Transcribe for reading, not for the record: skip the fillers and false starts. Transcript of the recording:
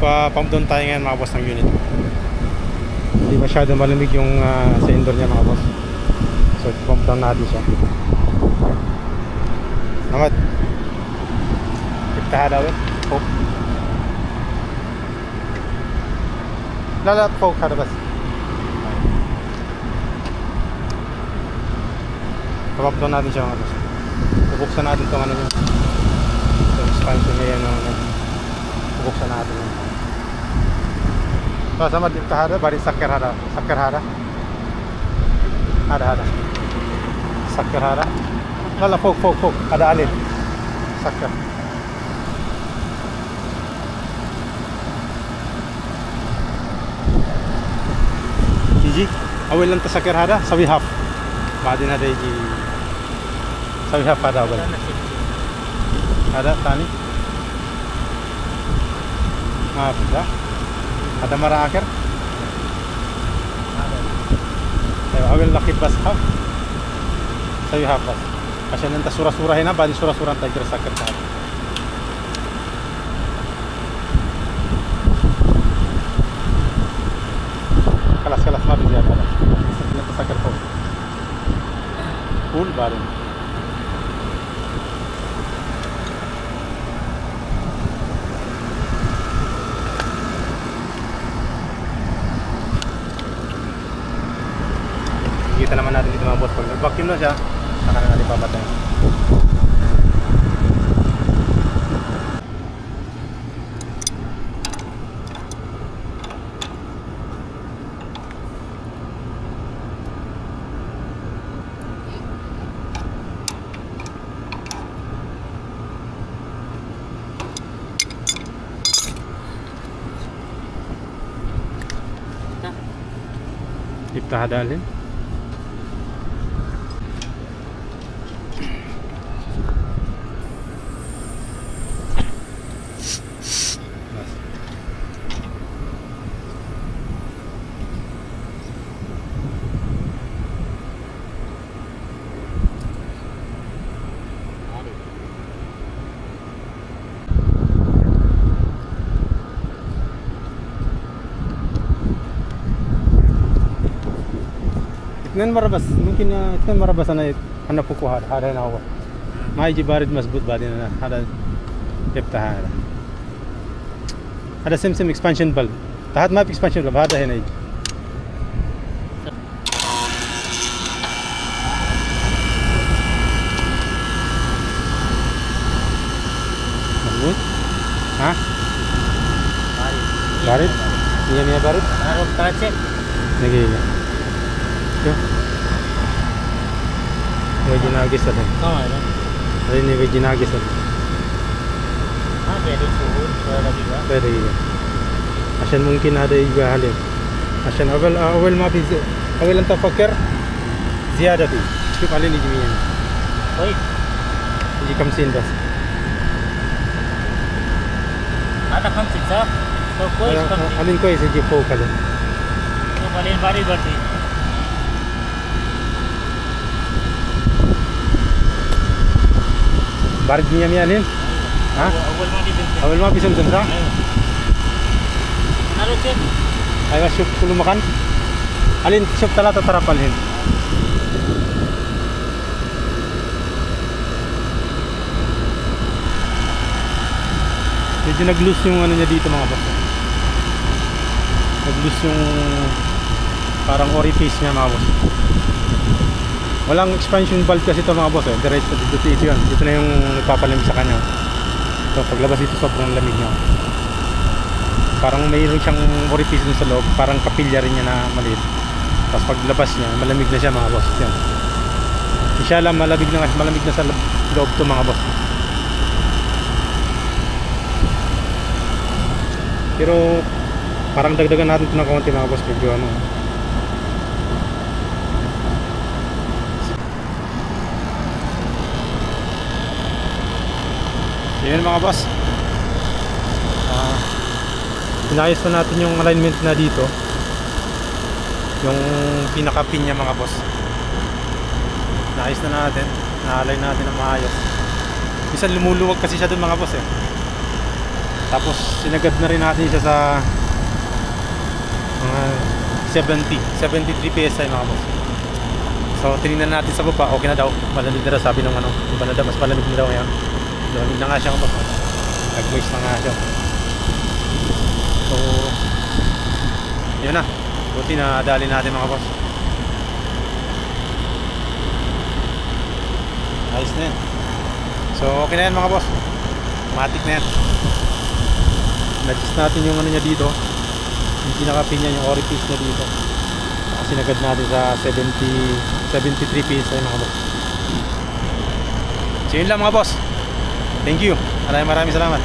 Magpa-pump down tayo ngayon mga boss ng unit. Hindi masyado malamig yung sa indoor niya mga boss. So pump down natin siya. Namat kita hada weh pop lala pop hada bas pump down natin siya mga boss. Bubuksan natin itong ano niya, itong expansion niya yan, bubuksan natin yan. So sama kita hada bari sakar hada sakar hada lala pop ada alin sakar जी अवेल अंत सकर हारा सभी हाफ बादिन हदे जी सभी हाफ आदा avail ada tani maaf ya ada marah akhir avail laki bas haf सभी half bas عشان انت surah-surah هنا بعدين surah-surah انت جرس سكر هذا خلاص ما بزيادة هذا انت سكر فوق قول بعدين kita naman natin dito mga boss pag nag-vacuum na siya saka na natin papatay. Iftah dalin اثنين مرة بس ممكن 2 مرة بس أنا فوقه هذا هنا هو ما يجي بارد مزبوط بعدين هذا يفتح هذا سمسم expansion bulb تحت ما في expansion bulb هذا هنا يجي مزبوط ها بارد مية بارد دقيقة Wajib nagis ada. Oh ada. Hari ini wajib nagis ada. Ada suhu lagi juga. Ada juga. عشان ممكن هذا يجي عليه. عشان أول ما في أول أنت فكر زيادة فيه. شوف عليه يجي مين. كويس. يجي 50 بس. هذا 50 صح؟ तो كويس 50. عليه كويس يجي فوق عليه. तो عليه बारी बढ़ती. Barit niya alin? Ha? Awal ma pisam sa? Ano check? Ay shop kulo makan. Alin shop talata tarapalhin. Medyo nag-loose yung ano niya dito mga boss. Nag-loose yung parang orifice niya mga boss. Walang expansion valve kasi ito mga boss diretso dito yun. Dito na yung nagpapalamig sa kanya. So paglabas dito sobrang lamig niya. Parang mayroon siyang orifice dun sa loob. Parang kapilya rin niya na maliit. Tapos paglabas niya malamig na siya mga boss. Yan. Inshallah malamig na sa loob to mga boss. Pero parang dagdagan natin ito ng kaunti mga boss. Medyo ano. Yan mga boss, inayos na natin yung alignment na dito, yung pinaka pin niya mga boss. Naayos na natin, na-align natin na maayos. Minsan lumuluwag kasi siya dun mga boss Tapos sinagad na rin natin siya sa mga 73 PSI mga boss. So tinignan natin sa baba, okay na daw. Malamig na daw, sabi ng ano, iba na daw, mas malamig na daw ngayon. Malamig na nga siya mga boss. Nag-moist na nga siya. So yun na, buti na dali natin mga boss. Ayos na yan. So okay na yan mga boss, matik na yan. Na-adjust natin yung ano niya dito, yung pinaka-pin niya, yung orifice niya dito. Kasi nagad natin sa 73 PSI mga boss. So yun lang mga boss. Thank you, maraming salamat.